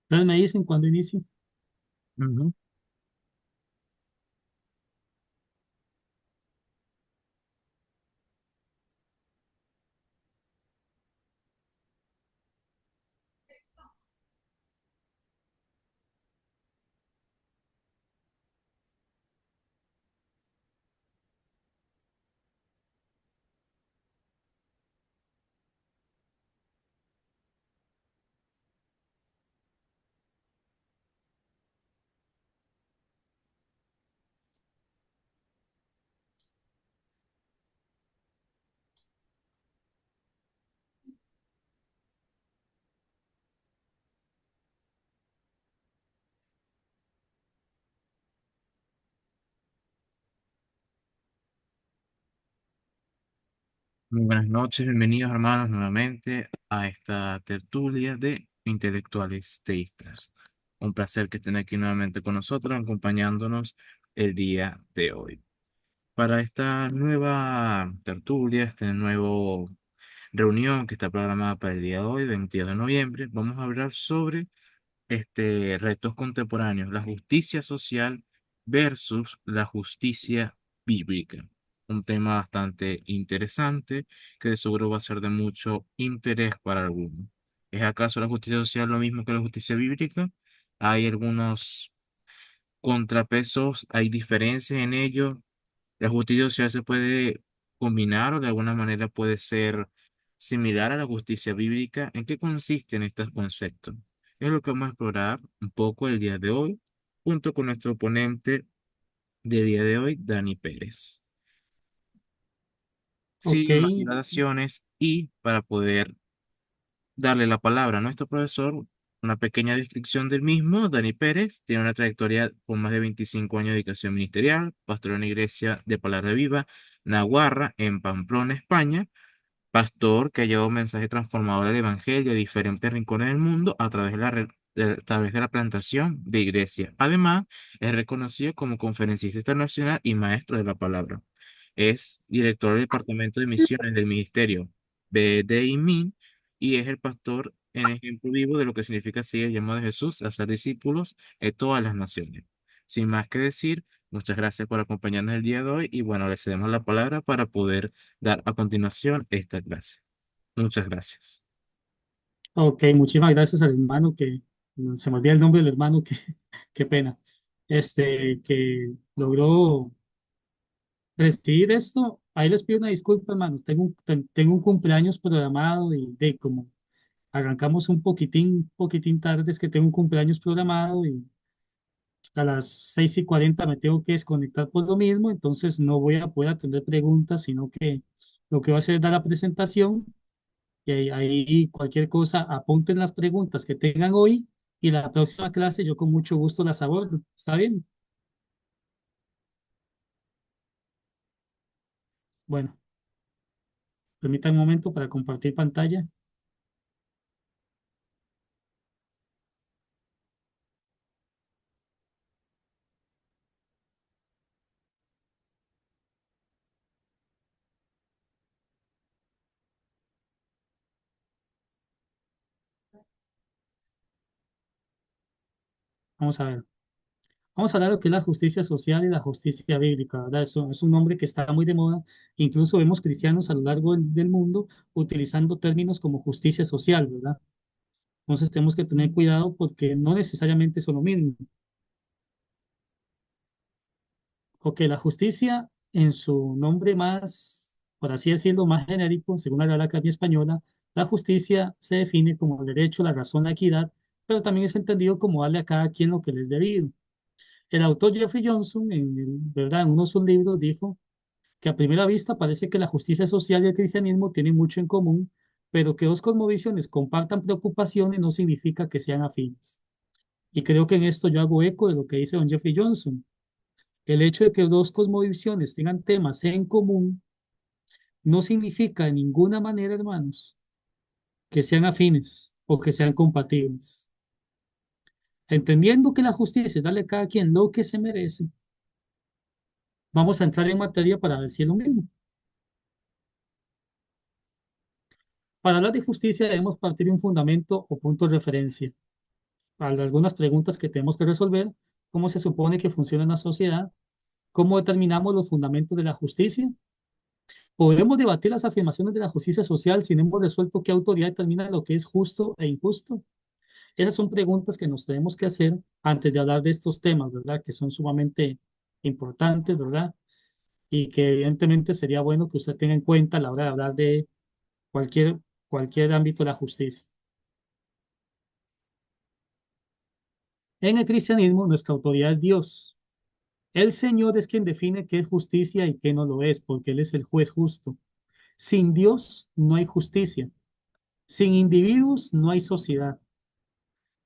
Entonces me dicen cuando inicio. Ujú. Muy buenas noches, bienvenidos hermanos nuevamente a esta tertulia de intelectuales teístas. Un placer que estén aquí nuevamente con nosotros, acompañándonos el día de hoy. Para esta nueva tertulia, esta nueva reunión que está programada para el día de hoy, 22 de noviembre, vamos a hablar sobre retos contemporáneos, la justicia social versus la justicia bíblica. Un tema bastante interesante que de seguro va a ser de mucho interés para algunos. ¿Es acaso la justicia social lo mismo que la justicia bíblica? Hay algunos contrapesos, hay diferencias en ello. La justicia social se puede combinar o de alguna manera puede ser similar a la justicia bíblica. ¿En qué consisten estos conceptos? Es lo que vamos a explorar un poco el día de hoy, junto con nuestro oponente del día de hoy, Dani Pérez. Ok, Sin más dilataciones y para poder darle la palabra a nuestro profesor, una pequeña descripción del mismo. Dani Pérez tiene una trayectoria con más de 25 años de dedicación ministerial, pastor en la iglesia de Palabra Viva, Naguarra, en Pamplona, España, pastor que ha llevado un mensaje transformador del Evangelio a diferentes rincones del mundo a través de la plantación de iglesia. Además, es reconocido como conferencista internacional y maestro de la palabra. Es director del Departamento de Misiones del Ministerio BDIMIN y es el pastor en ejemplo vivo de lo que significa seguir el llamado de Jesús a ser discípulos de todas las naciones. Sin más que decir, muchas gracias por acompañarnos el día de hoy y bueno, le cedemos la palabra para poder dar a continuación esta clase. Muchas gracias. ok, muchísimas gracias al hermano que no, se me olvida el nombre del hermano que qué pena. Que logró presidir esto. Ahí les pido una disculpa, hermanos. Tengo un cumpleaños programado y de como arrancamos un poquitín tarde, es que tengo un cumpleaños programado y a las 6:40 me tengo que desconectar por lo mismo, entonces no voy a poder atender preguntas, sino que lo que voy a hacer es dar la presentación y ahí cualquier cosa apunten las preguntas que tengan hoy y la próxima clase yo con mucho gusto las abordo. ¿Está bien? Bueno, permítanme un momento para compartir pantalla. Vamos a ver. Vamos a hablar de lo que es la justicia social y la justicia bíblica, ¿verdad? Eso es un nombre que está muy de moda. Incluso vemos cristianos a lo largo del mundo utilizando términos como justicia social, ¿verdad? Entonces tenemos que tener cuidado porque no necesariamente son lo mismo. Ok, la justicia en su nombre más, por así decirlo, más genérico, según la Real Academia Española, la justicia se define como el derecho, la razón, la equidad, pero también es entendido como darle a cada quien lo que les es debido. El autor Jeffrey Johnson, ¿verdad? En uno de sus libros dijo que a primera vista parece que la justicia social y el cristianismo tienen mucho en común, pero que dos cosmovisiones compartan preocupaciones no significa que sean afines. Y creo que en esto yo hago eco de lo que dice don Jeffrey Johnson. El hecho de que dos cosmovisiones tengan temas en común no significa de ninguna manera, hermanos, que sean afines o que sean compatibles. Entendiendo que la justicia es darle a cada quien lo que se merece, vamos a entrar en materia para decir lo mismo. Para hablar de justicia debemos partir de un fundamento o punto de referencia. algunas preguntas que tenemos que resolver: ¿cómo se supone que funciona una sociedad? ¿Cómo determinamos los fundamentos de la justicia? ¿Podemos debatir las afirmaciones de la justicia social si no hemos resuelto qué autoridad determina lo que es justo e injusto? Esas son preguntas que nos tenemos que hacer antes de hablar de estos temas, ¿verdad? Que son sumamente importantes, ¿verdad? Y que evidentemente sería bueno que usted tenga en cuenta a la hora de hablar de cualquier, cualquier ámbito de la justicia. En el cristianismo, nuestra autoridad es Dios. El Señor es quien define qué es justicia y qué no lo es, porque Él es el juez justo. Sin Dios no hay justicia. Sin individuos no hay sociedad.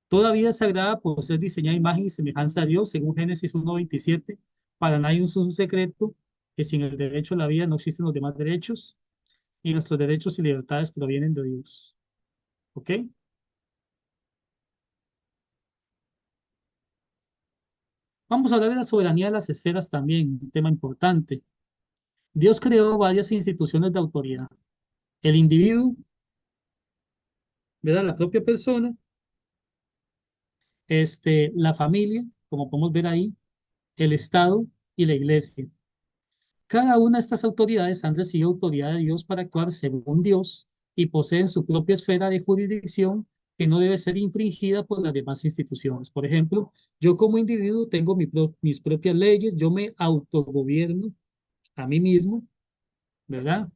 Toda vida es sagrada por ser diseñada a imagen y semejanza a Dios, según Génesis 1:27. Para nadie es un secreto que sin el derecho a la vida no existen los demás derechos, y nuestros derechos y libertades provienen de Dios. ¿Ok? Vamos a hablar de la soberanía de las esferas también, un tema importante. Dios creó varias instituciones de autoridad. El individuo, ¿verdad? La propia persona, la familia, como podemos ver ahí, el Estado y la iglesia. Cada una de estas autoridades han recibido autoridad de Dios para actuar según Dios y poseen su propia esfera de jurisdicción que no debe ser infringida por las demás instituciones. Por ejemplo, yo como individuo tengo mis propias leyes, yo me autogobierno a mí mismo, ¿verdad?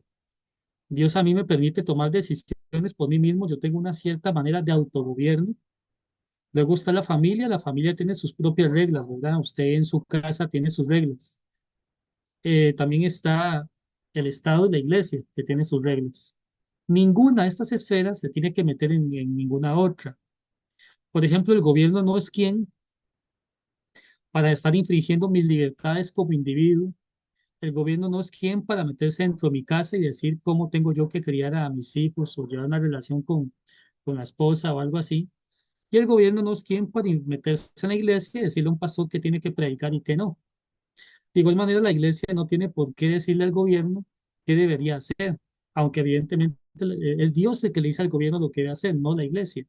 Dios a mí me permite tomar decisiones por mí mismo, yo tengo una cierta manera de autogobierno. Luego está la familia tiene sus propias reglas, ¿verdad? Usted en su casa tiene sus reglas. También está el Estado y la Iglesia, que tiene sus reglas. Ninguna de estas esferas se tiene que meter en ninguna otra. Por ejemplo, el gobierno no es quien para estar infringiendo mis libertades como individuo. El gobierno no es quien para meterse dentro de mi casa y decir cómo tengo yo que criar a mis hijos o llevar una relación con la esposa o algo así. Y el gobierno no es quien para meterse en la iglesia y decirle a un pastor que tiene que predicar y que no. De igual manera, la iglesia no tiene por qué decirle al gobierno qué debería hacer, aunque evidentemente es Dios el que le dice al gobierno lo que debe hacer, no la iglesia.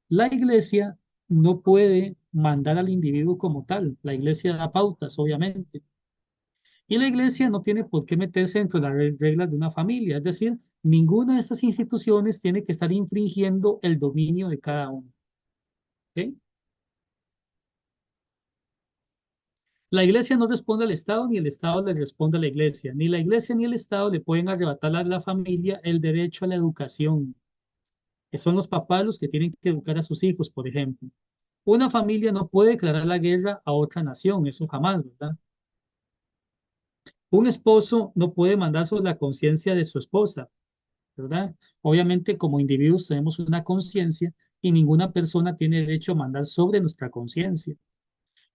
La iglesia no puede mandar al individuo como tal. La iglesia da pautas, obviamente. Y la iglesia no tiene por qué meterse dentro de las reglas de una familia. Es decir, ninguna de estas instituciones tiene que estar infringiendo el dominio de cada uno. ¿Ok? La iglesia no responde al Estado, ni el Estado le responde a la iglesia. Ni la iglesia ni el Estado le pueden arrebatar a la familia el derecho a la educación, que son los papás los que tienen que educar a sus hijos, por ejemplo. Una familia no puede declarar la guerra a otra nación, eso jamás, ¿verdad? Un esposo no puede mandar sobre la conciencia de su esposa, ¿verdad? Obviamente, como individuos tenemos una conciencia y ninguna persona tiene derecho a mandar sobre nuestra conciencia.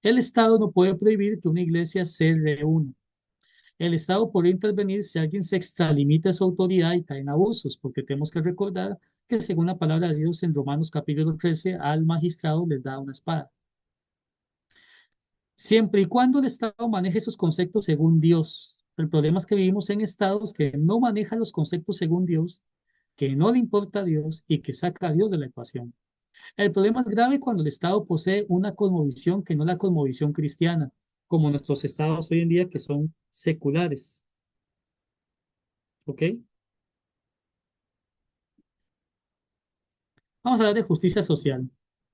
El Estado no puede prohibir que una iglesia se reúna. El Estado podría intervenir si alguien se extralimita su autoridad y cae en abusos, porque tenemos que recordar que según la palabra de Dios en Romanos capítulo 13, al magistrado les da una espada. Siempre y cuando el Estado maneje esos conceptos según Dios. El problema es que vivimos en estados que no manejan los conceptos según Dios, que no le importa a Dios y que saca a Dios de la ecuación. El problema es grave cuando el Estado posee una cosmovisión que no es la cosmovisión cristiana, como nuestros estados hoy en día que son seculares. ¿Ok? Vamos a hablar de justicia social.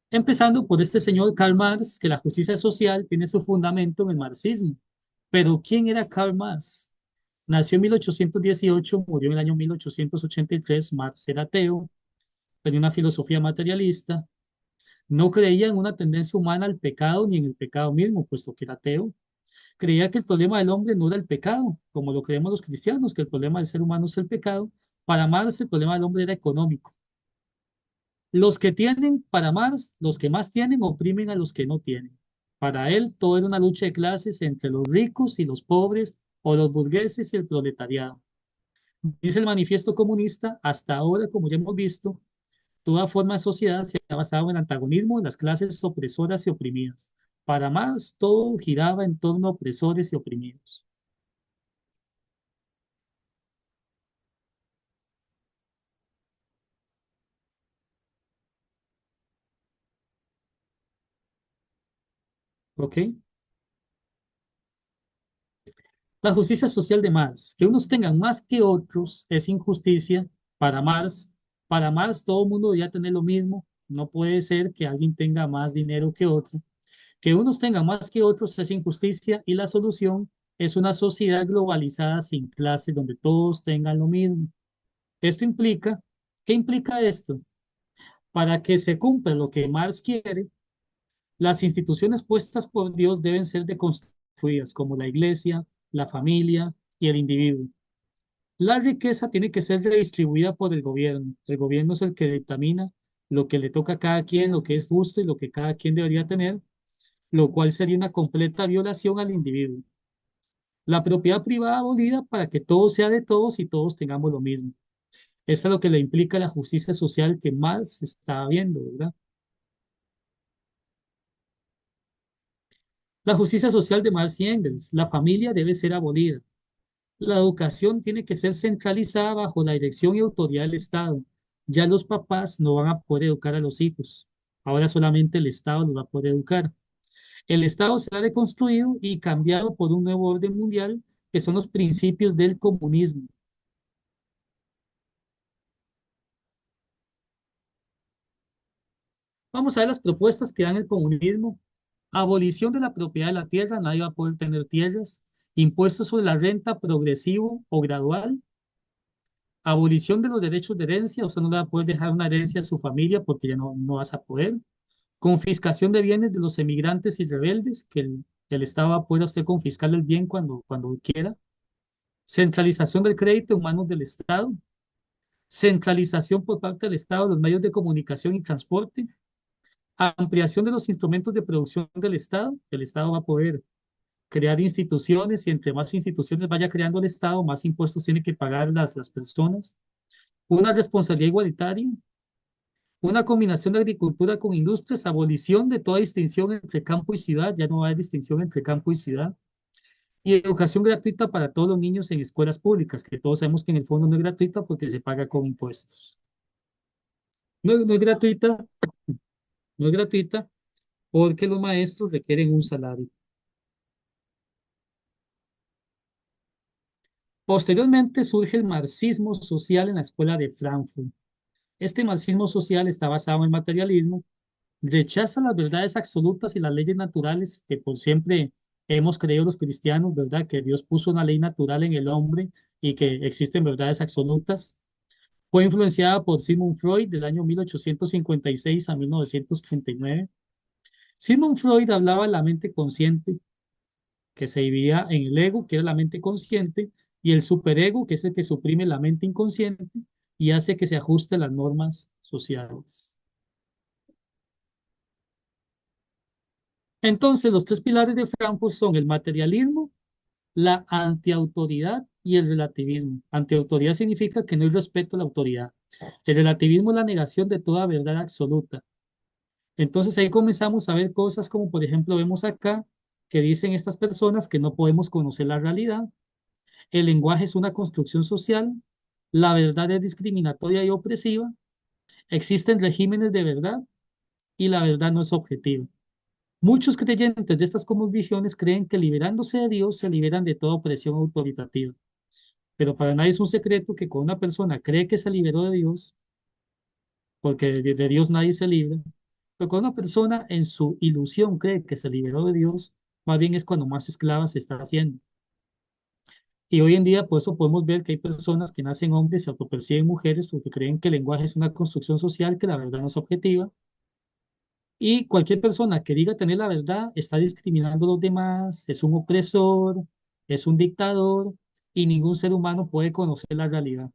Empezando por este señor Karl Marx, que la justicia social tiene su fundamento en el marxismo. Pero ¿quién era Karl Marx? Nació en 1818, murió en el año 1883. Marx era ateo, tenía una filosofía materialista, no creía en una tendencia humana al pecado ni en el pecado mismo, puesto que era ateo. Creía que el problema del hombre no era el pecado, como lo creemos los cristianos, que el problema del ser humano es el pecado. Para Marx el problema del hombre era económico. Los que tienen, para Marx, los que más tienen oprimen a los que no tienen. Para él, todo era una lucha de clases entre los ricos y los pobres, o los burgueses y el proletariado. Dice el manifiesto comunista: hasta ahora, como ya hemos visto, toda forma de sociedad se ha basado en el antagonismo de las clases opresoras y oprimidas. Para Marx, todo giraba en torno a opresores y oprimidos. ¿Ok? La justicia social de Marx. Que unos tengan más que otros es injusticia para Marx. Para Marx todo el mundo debería tener lo mismo. No puede ser que alguien tenga más dinero que otro. Que unos tengan más que otros es injusticia y la solución es una sociedad globalizada sin clases donde todos tengan lo mismo. Esto implica, ¿qué implica esto? Para que se cumpla lo que Marx quiere, las instituciones puestas por Dios deben ser deconstruidas, como la iglesia, la familia y el individuo. La riqueza tiene que ser redistribuida por el gobierno. El gobierno es el que dictamina lo que le toca a cada quien, lo que es justo y lo que cada quien debería tener, lo cual sería una completa violación al individuo. La propiedad privada abolida para que todo sea de todos y todos tengamos lo mismo. Eso es lo que le implica la justicia social que más se está viendo, ¿verdad? La justicia social de Marx y Engels. La familia debe ser abolida. La educación tiene que ser centralizada bajo la dirección y autoridad del Estado. Ya los papás no van a poder educar a los hijos. Ahora solamente el Estado los va a poder educar. El Estado será reconstruido y cambiado por un nuevo orden mundial que son los principios del comunismo. Vamos a ver las propuestas que dan el comunismo. Abolición de la propiedad de la tierra, nadie va a poder tener tierras. Impuestos sobre la renta progresivo o gradual. Abolición de los derechos de herencia, usted no le va a poder dejar una herencia a su familia porque ya no vas a poder. Confiscación de bienes de los emigrantes y rebeldes, que el Estado va a poder a usted confiscarle el bien cuando quiera. Centralización del crédito en manos del Estado. Centralización por parte del Estado de los medios de comunicación y transporte. Ampliación de los instrumentos de producción del Estado. El Estado va a poder crear instituciones y entre más instituciones vaya creando el Estado, más impuestos tiene que pagar las personas. Una responsabilidad igualitaria, una combinación de agricultura con industrias, abolición de toda distinción entre campo y ciudad, ya no hay distinción entre campo y ciudad, y educación gratuita para todos los niños en escuelas públicas, que todos sabemos que en el fondo no es gratuita porque se paga con impuestos. No es gratuita, no es gratuita porque los maestros requieren un salario. Posteriormente surge el marxismo social en la escuela de Frankfurt. Este marxismo social está basado en el materialismo, rechaza las verdades absolutas y las leyes naturales que por siempre hemos creído los cristianos, ¿verdad? Que Dios puso una ley natural en el hombre y que existen verdades absolutas. Fue influenciada por Sigmund Freud del año 1856 a 1939. Sigmund Freud hablaba de la mente consciente, que se dividía en el ego, que era la mente consciente, y el superego, que es el que suprime la mente inconsciente y hace que se ajuste a las normas sociales. Entonces, los tres pilares de Frankfurt son el materialismo, la antiautoridad y el relativismo. Antiautoridad significa que no hay respeto a la autoridad. El relativismo es la negación de toda verdad absoluta. Entonces ahí comenzamos a ver cosas como, por ejemplo, vemos acá que dicen estas personas que no podemos conocer la realidad, el lenguaje es una construcción social, la verdad es discriminatoria y opresiva, existen regímenes de verdad y la verdad no es objetiva. Muchos creyentes de estas cosmovisiones creen que liberándose de Dios se liberan de toda opresión autoritativa. Pero para nadie es un secreto que cuando una persona cree que se liberó de Dios, porque de Dios nadie se libra, pero cuando una persona en su ilusión cree que se liberó de Dios, más bien es cuando más esclava se está haciendo. Y hoy en día, por eso podemos ver que hay personas que nacen hombres y se autoperciben mujeres porque creen que el lenguaje es una construcción social, que la verdad no es objetiva. Y cualquier persona que diga tener la verdad está discriminando a los demás, es un opresor, es un dictador y ningún ser humano puede conocer la realidad.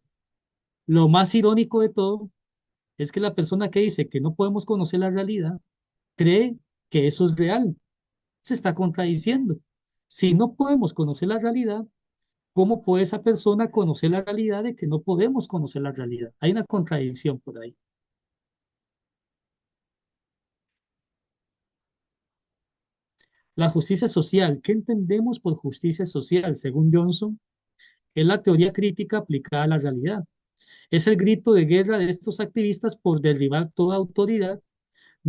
Lo más irónico de todo es que la persona que dice que no podemos conocer la realidad cree que eso es real. Se está contradiciendo. Si no podemos conocer la realidad, ¿cómo puede esa persona conocer la realidad de que no podemos conocer la realidad? Hay una contradicción por ahí. La justicia social. ¿Qué entendemos por justicia social? Según Johnson, es la teoría crítica aplicada a la realidad. Es el grito de guerra de estos activistas por derribar toda autoridad,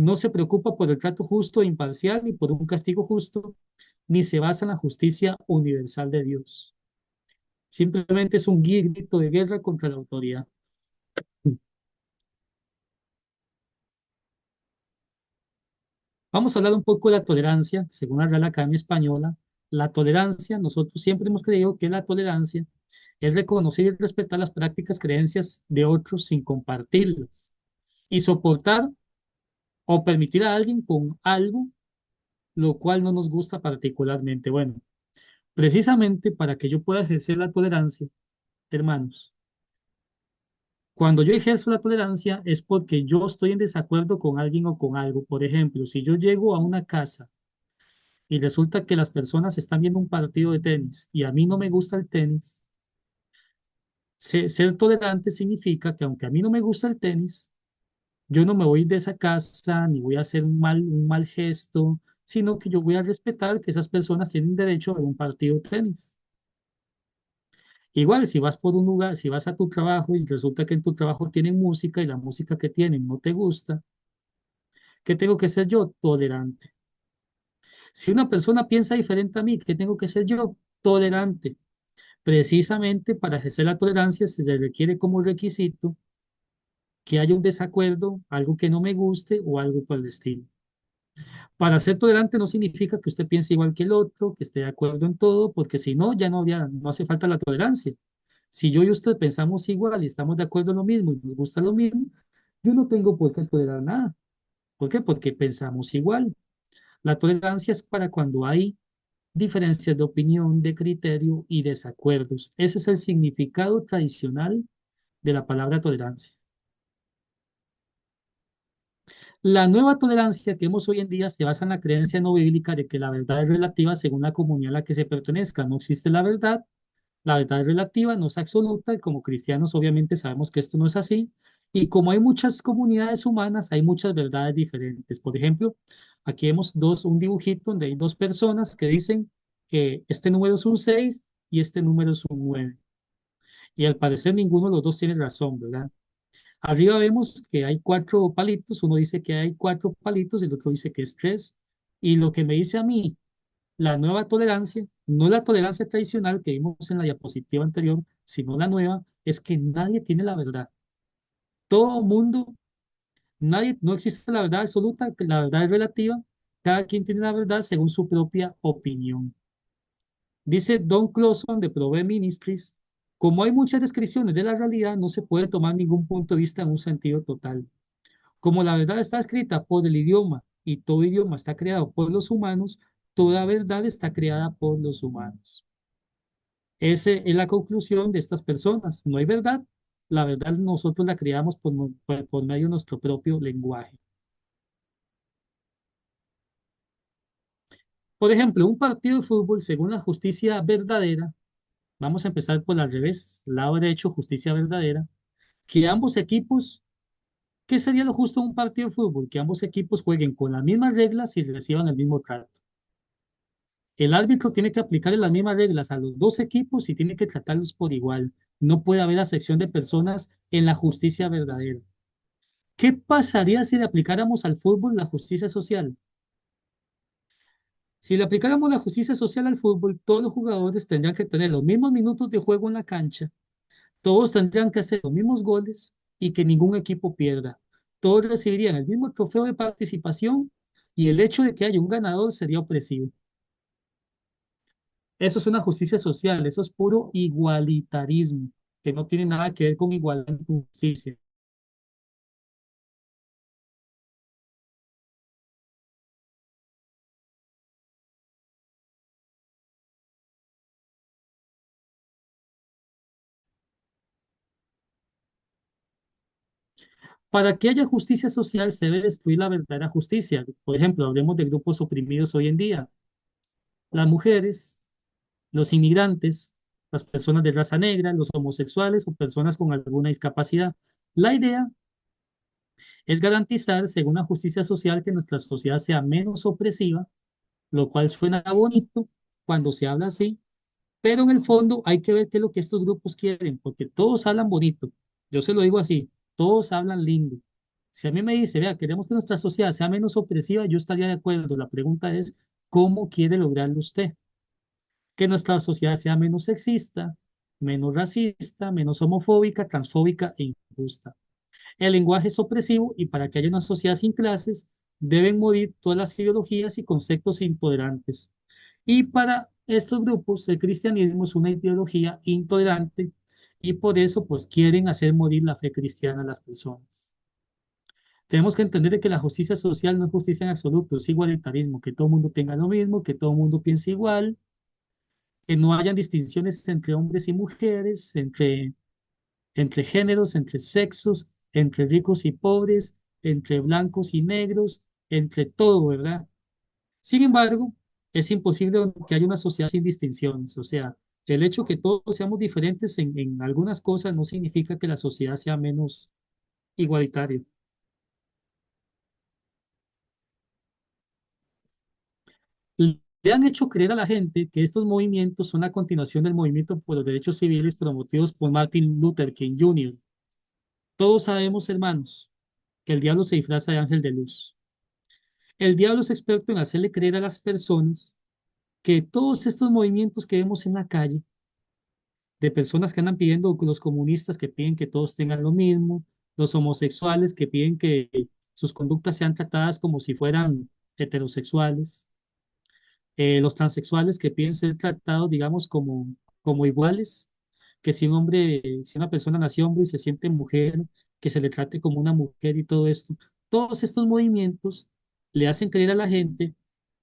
No se preocupa por el trato justo e imparcial ni por un castigo justo, ni se basa en la justicia universal de Dios. Simplemente es un grito de guerra contra la autoridad. Vamos a hablar un poco de la tolerancia, según la Real Academia Española. La tolerancia, nosotros siempre hemos creído que la tolerancia es reconocer y respetar las prácticas, creencias de otros sin compartirlas y soportar o permitir a alguien con algo lo cual no nos gusta particularmente. Bueno, precisamente para que yo pueda ejercer la tolerancia, hermanos, cuando yo ejerzo la tolerancia es porque yo estoy en desacuerdo con alguien o con algo. Por ejemplo, si yo llego a una casa y resulta que las personas están viendo un partido de tenis y a mí no me gusta el tenis, ser tolerante significa que aunque a mí no me gusta el tenis, yo no me voy de esa casa ni voy a hacer un mal gesto, sino que yo voy a respetar que esas personas tienen derecho a ver un partido de tenis. Igual, si vas por un lugar, si vas a tu trabajo y resulta que en tu trabajo tienen música y la música que tienen no te gusta, ¿qué tengo que ser yo? Tolerante. Si una persona piensa diferente a mí, ¿qué tengo que ser yo? Tolerante. Precisamente para ejercer la tolerancia se le requiere como requisito que haya un desacuerdo, algo que no me guste o algo por el estilo. Para ser tolerante no significa que usted piense igual que el otro, que esté de acuerdo en todo, porque si no, ya no hace falta la tolerancia. Si yo y usted pensamos igual y estamos de acuerdo en lo mismo y nos gusta lo mismo, yo no tengo por qué tolerar nada. ¿Por qué? Porque pensamos igual. La tolerancia es para cuando hay diferencias de opinión, de criterio y desacuerdos. Ese es el significado tradicional de la palabra tolerancia. La nueva tolerancia que vemos hoy en día se basa en la creencia no bíblica de que la verdad es relativa según la comunidad a la que se pertenezca. No existe la verdad es relativa, no es absoluta, y como cristianos obviamente sabemos que esto no es así. Y como hay muchas comunidades humanas, hay muchas verdades diferentes. Por ejemplo, aquí vemos un dibujito donde hay dos personas que dicen que este número es un 6 y este número es un 9. Y al parecer ninguno de los dos tiene razón, ¿verdad? Arriba vemos que hay cuatro palitos, uno dice que hay cuatro palitos y el otro dice que es tres. Y lo que me dice a mí, la nueva tolerancia, no la tolerancia tradicional que vimos en la diapositiva anterior, sino la nueva, es que nadie tiene la verdad. Todo mundo, nadie, no existe la verdad absoluta, que la verdad es relativa, cada quien tiene la verdad según su propia opinión. Dice Don Clawson de Prove Ministries, como hay muchas descripciones de la realidad, no se puede tomar ningún punto de vista en un sentido total. Como la verdad está escrita por el idioma y todo idioma está creado por los humanos, toda verdad está creada por los humanos. Esa es la conclusión de estas personas. No hay verdad. La verdad nosotros la creamos por medio de nuestro propio lenguaje. Por ejemplo, un partido de fútbol, según la justicia verdadera, vamos a empezar por al revés, lado derecho, justicia verdadera, que ambos equipos, ¿qué sería lo justo en un partido de fútbol? Que ambos equipos jueguen con las mismas reglas y reciban el mismo trato. El árbitro tiene que aplicar las mismas reglas a los dos equipos y tiene que tratarlos por igual. No puede haber acepción de personas en la justicia verdadera. ¿Qué pasaría si le aplicáramos al fútbol la justicia social? Si le aplicáramos la justicia social al fútbol, todos los jugadores tendrían que tener los mismos minutos de juego en la cancha, todos tendrían que hacer los mismos goles y que ningún equipo pierda. Todos recibirían el mismo trofeo de participación y el hecho de que haya un ganador sería opresivo. Eso es una justicia social, eso es puro igualitarismo, que no tiene nada que ver con igualdad y justicia. Para que haya justicia social se debe destruir la verdadera justicia. Por ejemplo, hablemos de grupos oprimidos hoy en día. Las mujeres, los inmigrantes, las personas de raza negra, los homosexuales o personas con alguna discapacidad. La idea es garantizar, según la justicia social, que nuestra sociedad sea menos opresiva, lo cual suena bonito cuando se habla así, pero en el fondo hay que ver qué es lo que estos grupos quieren, porque todos hablan bonito. Yo se lo digo así, todos hablan lindo, Si a mí me dice, vea, queremos que nuestra sociedad sea menos opresiva, yo estaría de acuerdo. La pregunta es, ¿cómo quiere lograrlo usted? Que nuestra sociedad sea menos sexista, menos racista, menos homofóbica, transfóbica e injusta. El lenguaje es opresivo y para que haya una sociedad sin clases deben morir todas las ideologías y conceptos intolerantes. Y para estos grupos el cristianismo es una ideología intolerante y por eso pues quieren hacer morir la fe cristiana a las personas. Tenemos que entender de que la justicia social no es justicia en absoluto, es igualitarismo, que todo el mundo tenga lo mismo, que todo el mundo piense igual, que no hayan distinciones entre hombres y mujeres, entre géneros, entre sexos, entre ricos y pobres, entre blancos y negros, entre todo, ¿verdad? Sin embargo, es imposible que haya una sociedad sin distinciones. O sea, el hecho que todos seamos diferentes en algunas cosas no significa que la sociedad sea menos igualitaria. Le han hecho creer a la gente que estos movimientos son la continuación del movimiento por los derechos civiles promovidos por Martin Luther King Jr. Todos sabemos, hermanos, que el diablo se disfraza de ángel de luz. El diablo es experto en hacerle creer a las personas que todos estos movimientos que vemos en la calle, de personas que andan pidiendo, los comunistas que piden que todos tengan lo mismo, los homosexuales que piden que sus conductas sean tratadas como si fueran heterosexuales, los transexuales que piden ser tratados, digamos, como iguales, que si un hombre, si una persona nació hombre y se siente mujer, que se le trate como una mujer y todo esto. Todos estos movimientos le hacen creer a la gente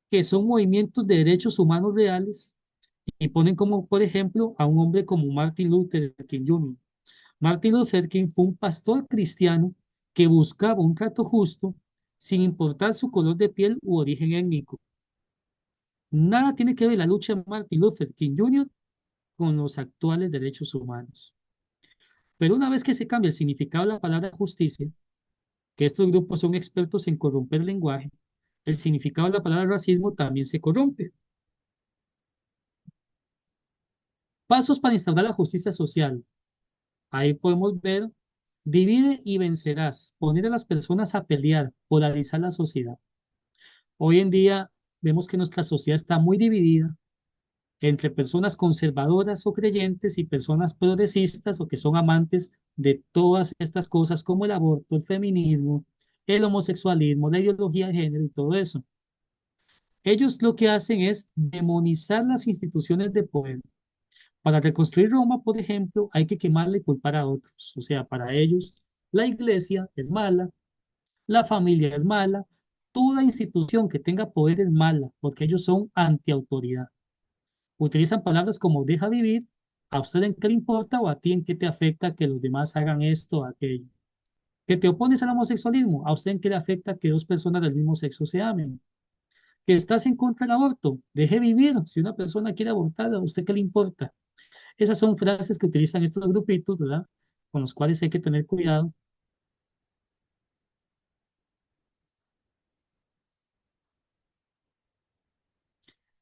que son movimientos de derechos humanos reales y ponen como, por ejemplo, a un hombre como Martin Luther King Jr. Martin Luther King fue un pastor cristiano que buscaba un trato justo sin importar su color de piel u origen étnico. Nada tiene que ver la lucha de Martin Luther King Jr. con los actuales derechos humanos. Pero una vez que se cambia el significado de la palabra justicia, que estos grupos son expertos en corromper el lenguaje, el significado de la palabra racismo también se corrompe. Pasos para instaurar la justicia social. Ahí podemos ver, divide y vencerás, poner a las personas a pelear, polarizar la sociedad. Hoy en día vemos que nuestra sociedad está muy dividida entre personas conservadoras o creyentes y personas progresistas o que son amantes de todas estas cosas como el aborto, el feminismo, el homosexualismo, la ideología de género y todo eso. Ellos lo que hacen es demonizar las instituciones de poder. Para reconstruir Roma, por ejemplo, hay que quemarle y culpar a otros. O sea, para ellos, la iglesia es mala, la familia es mala, toda institución que tenga poder es mala, porque ellos son antiautoridad. Utilizan palabras como deja vivir, a usted en qué le importa o a ti en qué te afecta que los demás hagan esto o aquello. Que te opones al homosexualismo, a usted en qué le afecta que dos personas del mismo sexo se amen. Que estás en contra del aborto, deje vivir. Si una persona quiere abortar, a usted qué le importa. Esas son frases que utilizan estos grupitos, ¿verdad? Con los cuales hay que tener cuidado.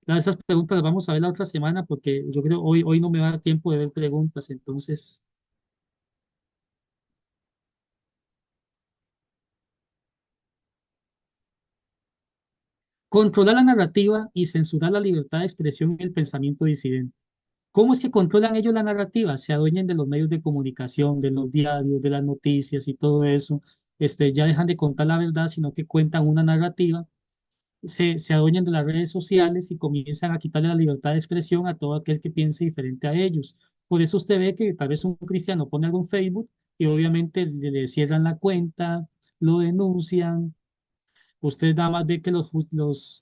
Esas preguntas las vamos a ver la otra semana porque yo creo hoy no me va a dar tiempo de ver preguntas. Entonces, controlar la narrativa y censurar la libertad de expresión y el pensamiento disidente. ¿Cómo es que controlan ellos la narrativa? Se adueñan de los medios de comunicación, de los diarios, de las noticias y todo eso. Ya dejan de contar la verdad, sino que cuentan una narrativa. Se adueñan de las redes sociales y comienzan a quitarle la libertad de expresión a todo aquel que piense diferente a ellos. Por eso usted ve que tal vez un cristiano pone algo en Facebook y obviamente le cierran la cuenta, lo denuncian. Usted nada más ve que los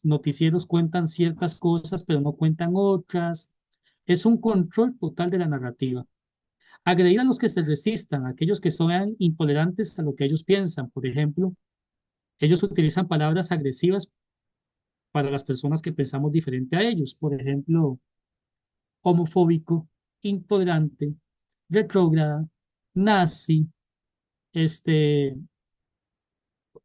noticieros cuentan ciertas cosas, pero no cuentan otras. Es un control total de la narrativa. Agredir a los que se resistan, a aquellos que son intolerantes a lo que ellos piensan. Por ejemplo, ellos utilizan palabras agresivas para las personas que pensamos diferente a ellos. Por ejemplo, homofóbico, intolerante, retrógrada, nazi, este,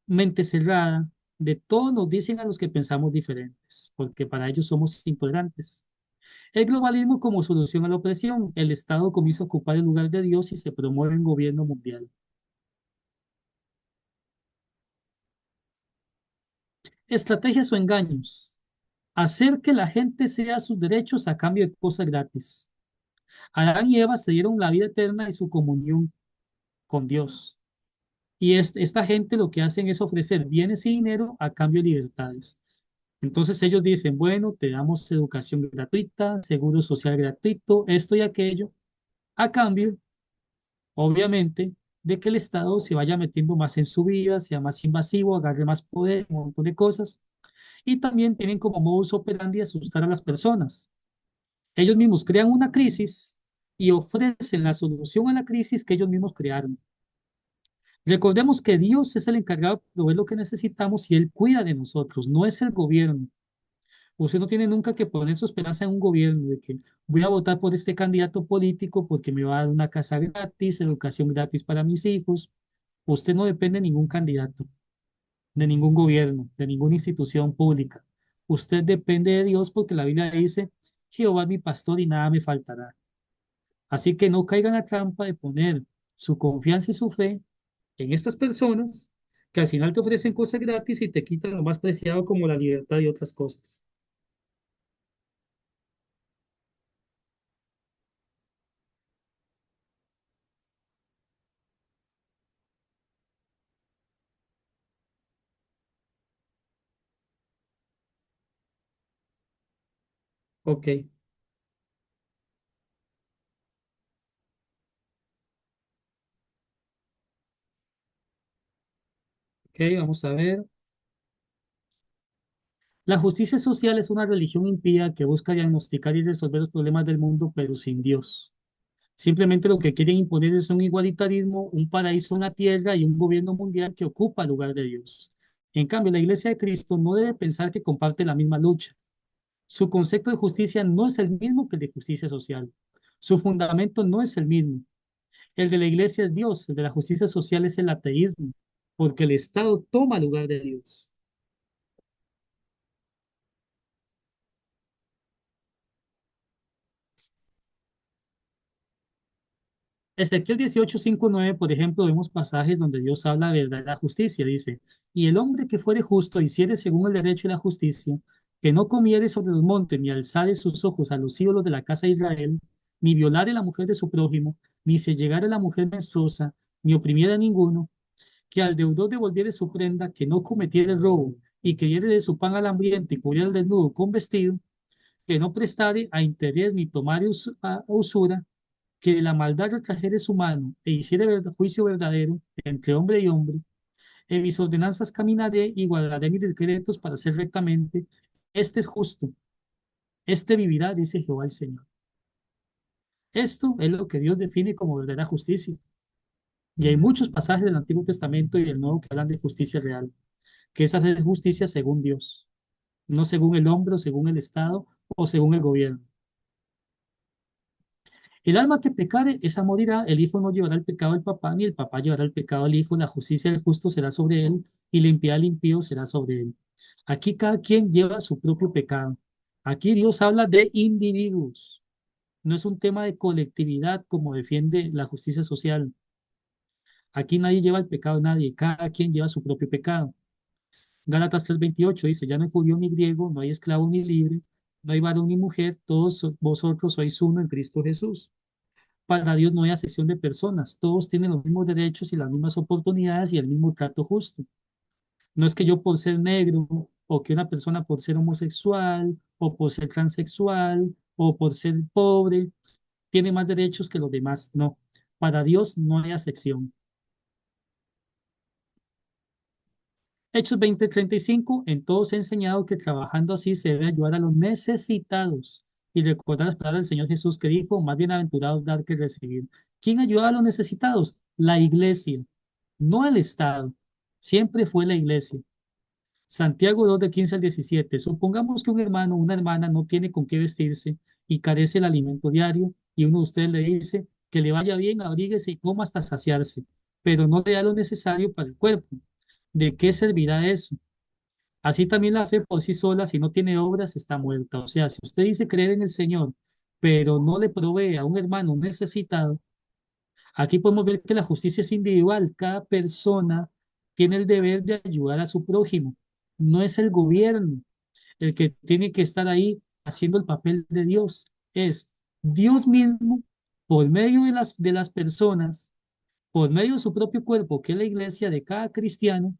mente cerrada. De todo nos dicen a los que pensamos diferentes, porque para ellos somos intolerantes. El globalismo como solución a la opresión. El Estado comienza a ocupar el lugar de Dios y se promueve un gobierno mundial. Estrategias o engaños. Hacer que la gente sea sus derechos a cambio de cosas gratis. Adán y Eva se dieron la vida eterna y su comunión con Dios. Y esta gente lo que hacen es ofrecer bienes y dinero a cambio de libertades. Entonces ellos dicen, bueno, te damos educación gratuita, seguro social gratuito, esto y aquello, a cambio, obviamente, de que el Estado se vaya metiendo más en su vida, sea más invasivo, agarre más poder, un montón de cosas. Y también tienen como modus operandi asustar a las personas. Ellos mismos crean una crisis y ofrecen la solución a la crisis que ellos mismos crearon. Recordemos que Dios es el encargado de proveer lo que necesitamos y Él cuida de nosotros, no es el gobierno. Usted no tiene nunca que poner su esperanza en un gobierno, de que voy a votar por este candidato político porque me va a dar una casa gratis, educación gratis para mis hijos. Usted no depende de ningún candidato, de ningún gobierno, de ninguna institución pública. Usted depende de Dios porque la Biblia dice, Jehová es mi pastor y nada me faltará. Así que no caigan en la trampa de poner su confianza y su fe en estas personas que al final te ofrecen cosas gratis y te quitan lo más preciado como la libertad y otras cosas. Ok, ok, vamos a ver. La justicia social es una religión impía que busca diagnosticar y resolver los problemas del mundo, pero sin Dios. Simplemente lo que quieren imponer es un igualitarismo, un paraíso en la tierra y un gobierno mundial que ocupa el lugar de Dios. En cambio, la Iglesia de Cristo no debe pensar que comparte la misma lucha. Su concepto de justicia no es el mismo que el de justicia social. Su fundamento no es el mismo. El de la Iglesia es Dios, el de la justicia social es el ateísmo, porque el Estado toma lugar de Dios. Ezequiel 18:5-9, por ejemplo, vemos pasajes donde Dios habla de verdad de la justicia. Dice, y el hombre que fuere justo, hiciere según el derecho y la justicia, que no comiere sobre los montes, ni alzare sus ojos a los ídolos de la casa de Israel, ni violare la mujer de su prójimo, ni se llegare a la mujer menstruosa, ni oprimiera a ninguno, que al deudor devolviere su prenda, que no cometiere el robo, y que diere de su pan al hambriento y cubriera el desnudo con vestido, que no prestare a interés ni tomare a usura, que de la maldad retrajere su mano e hiciere juicio verdadero entre hombre y hombre, en mis ordenanzas caminaré y guardaré mis decretos para hacer rectamente. Este es justo, este vivirá, dice Jehová el Señor. Esto es lo que Dios define como verdadera justicia. Y hay muchos pasajes del Antiguo Testamento y del Nuevo que hablan de justicia real, que es hacer justicia según Dios, no según el hombre o según el Estado o según el gobierno. El alma que pecare, esa morirá, el hijo no llevará el pecado del papá, ni el papá llevará el pecado del hijo, la justicia del justo será sobre él, y la impiedad del impío será sobre él. Aquí cada quien lleva su propio pecado. Aquí Dios habla de individuos, no es un tema de colectividad como defiende la justicia social. Aquí nadie lleva el pecado de nadie, cada quien lleva su propio pecado. Gálatas 3:28 dice, ya no hay judío ni griego, no hay esclavo ni libre, no hay varón ni mujer, todos vosotros sois uno en Cristo Jesús. Para Dios no hay acepción de personas, todos tienen los mismos derechos y las mismas oportunidades y el mismo trato justo. No es que yo por ser negro o que una persona por ser homosexual o por ser transexual o por ser pobre tiene más derechos que los demás. No, para Dios no hay acepción. Hechos 20:35, en todos he enseñado que trabajando así se debe ayudar a los necesitados y recordar las palabras del Señor Jesús que dijo, más bienaventurados dar que recibir. ¿Quién ayuda a los necesitados? La iglesia, no el Estado. Siempre fue la iglesia. Santiago 2:15-17. Supongamos que un hermano o una hermana no tiene con qué vestirse y carece el alimento diario y uno de ustedes le dice que le vaya bien, abríguese y coma hasta saciarse, pero no le da lo necesario para el cuerpo. ¿De qué servirá eso? Así también la fe por sí sola, si no tiene obras, está muerta. O sea, si usted dice creer en el Señor, pero no le provee a un hermano necesitado, aquí podemos ver que la justicia es individual. Cada persona tiene el deber de ayudar a su prójimo. No es el gobierno el que tiene que estar ahí haciendo el papel de Dios. Es Dios mismo por medio de las personas, por medio de su propio cuerpo, que es la iglesia de cada cristiano,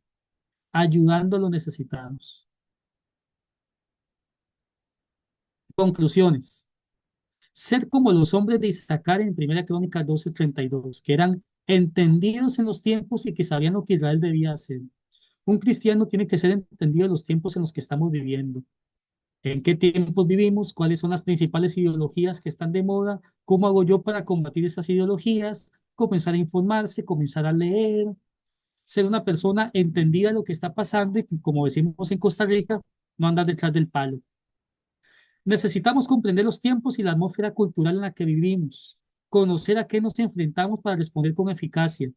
ayudando a los necesitados. Conclusiones. Ser como los hombres de Isaacar en Primera Crónica 12:32, que eran entendidos en los tiempos y que sabían lo que Israel debía hacer. Un cristiano tiene que ser entendido en los tiempos en los que estamos viviendo. ¿En qué tiempos vivimos? ¿Cuáles son las principales ideologías que están de moda? ¿Cómo hago yo para combatir esas ideologías? Comenzar a informarse, comenzar a leer, ser una persona entendida de lo que está pasando y, como decimos en Costa Rica, no andar detrás del palo. Necesitamos comprender los tiempos y la atmósfera cultural en la que vivimos, conocer a qué nos enfrentamos para responder con eficacia,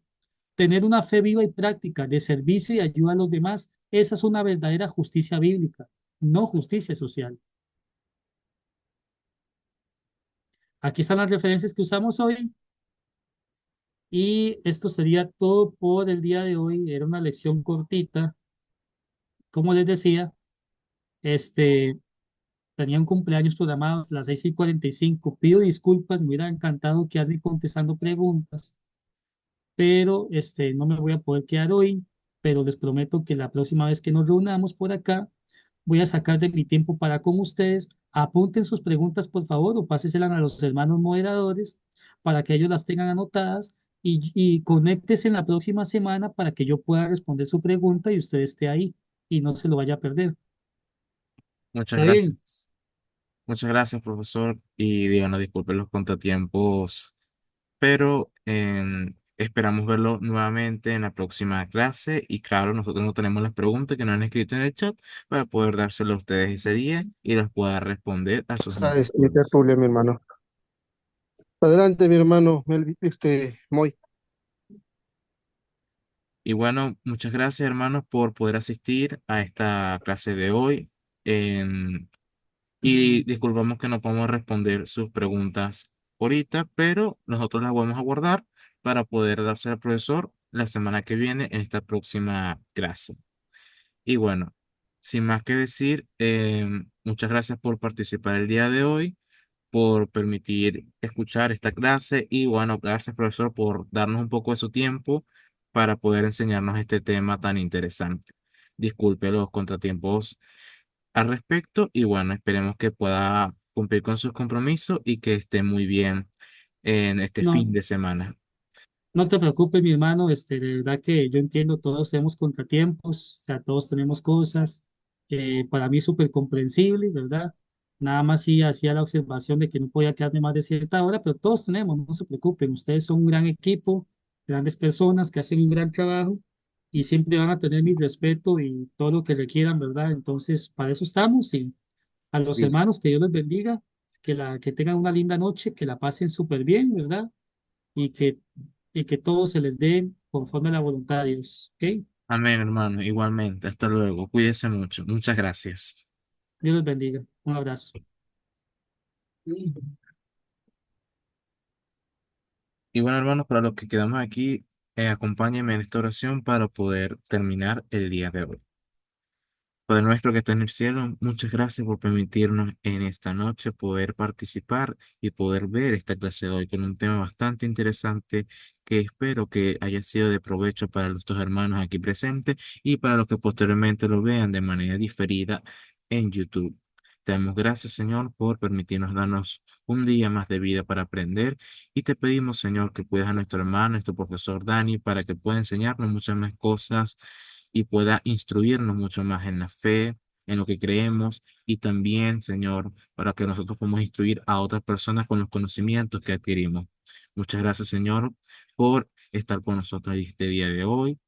tener una fe viva y práctica de servicio y ayuda a los demás. Esa es una verdadera justicia bíblica, no justicia social. Aquí están las referencias que usamos hoy y esto sería todo por el día de hoy. Era una lección cortita. Como les decía, este, tenía un cumpleaños programado a las 6:45. Pido disculpas, me hubiera encantado quedarme contestando preguntas, pero no me voy a poder quedar hoy, pero les prometo que la próxima vez que nos reunamos por acá, voy a sacar de mi tiempo para con ustedes. Apunten sus preguntas, por favor, o páseselas a los hermanos moderadores para que ellos las tengan anotadas y conéctese en la próxima semana para que yo pueda responder su pregunta y usted esté ahí y no se lo vaya a perder. Muchas ¿Está bien? gracias. Muchas gracias, profesor. Y díganos, disculpen los contratiempos, pero esperamos verlo nuevamente en la próxima clase. Y claro, nosotros no tenemos las preguntas que nos han escrito en el chat para poder dárselas a ustedes ese día y las pueda responder a sus Mi inquietudes. tertulia, mi hermano. Adelante, mi hermano Moy. Y bueno, muchas gracias, hermanos, por poder asistir a esta clase de hoy. Em, y disculpamos que no podemos responder sus preguntas ahorita, pero nosotros las vamos a guardar para poder darse al profesor la semana que viene en esta próxima clase. Y bueno, sin más que decir, muchas gracias por participar el día de hoy, por permitir escuchar esta clase y bueno, gracias profesor por darnos un poco de su tiempo para poder enseñarnos este tema tan interesante. Disculpe los contratiempos al respecto y bueno, esperemos que pueda cumplir con sus compromisos y que esté muy bien en este fin No, de semana. no te preocupes, mi hermano, de verdad que yo entiendo, todos tenemos contratiempos, o sea, todos tenemos cosas, para mí súper comprensible, ¿verdad? Nada más sí hacía la observación de que no podía quedarme más de cierta hora, pero todos tenemos, no se preocupen, ustedes son un gran equipo, grandes personas que hacen un gran trabajo y siempre van a tener mi respeto y todo lo que requieran, ¿verdad? Entonces, para eso estamos y a los Sí, hermanos, que Dios les bendiga, que tengan una linda noche, que la pasen súper bien, ¿verdad? y que, y que todo se les dé conforme a la voluntad de Dios. ¿Ok? amén, hermano, igualmente. Hasta luego. Cuídese mucho. Muchas gracias. Dios les bendiga. Un abrazo. Y bueno, hermanos, para los que quedamos aquí, acompáñenme en esta oración para poder terminar el día de hoy. Padre nuestro que está en el cielo, muchas gracias por permitirnos en esta noche poder participar y poder ver esta clase de hoy con un tema bastante interesante que espero que haya sido de provecho para nuestros hermanos aquí presentes y para los que posteriormente lo vean de manera diferida en YouTube. Te damos gracias, Señor, por permitirnos darnos un día más de vida para aprender y te pedimos, Señor, que cuides a nuestro hermano, nuestro profesor Dani, para que pueda enseñarnos muchas más cosas y pueda instruirnos mucho más en la fe, en lo que creemos y también, Señor, para que nosotros podamos instruir a otras personas con los conocimientos que adquirimos. Muchas gracias, Señor, por estar con nosotros este día de hoy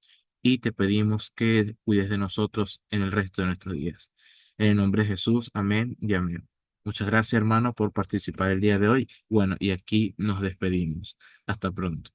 y te pedimos que cuides de nosotros en el resto de nuestros días. En el nombre de Jesús, amén y amén. Muchas gracias, hermano, por participar el día de hoy. Bueno, y aquí nos despedimos. Hasta pronto.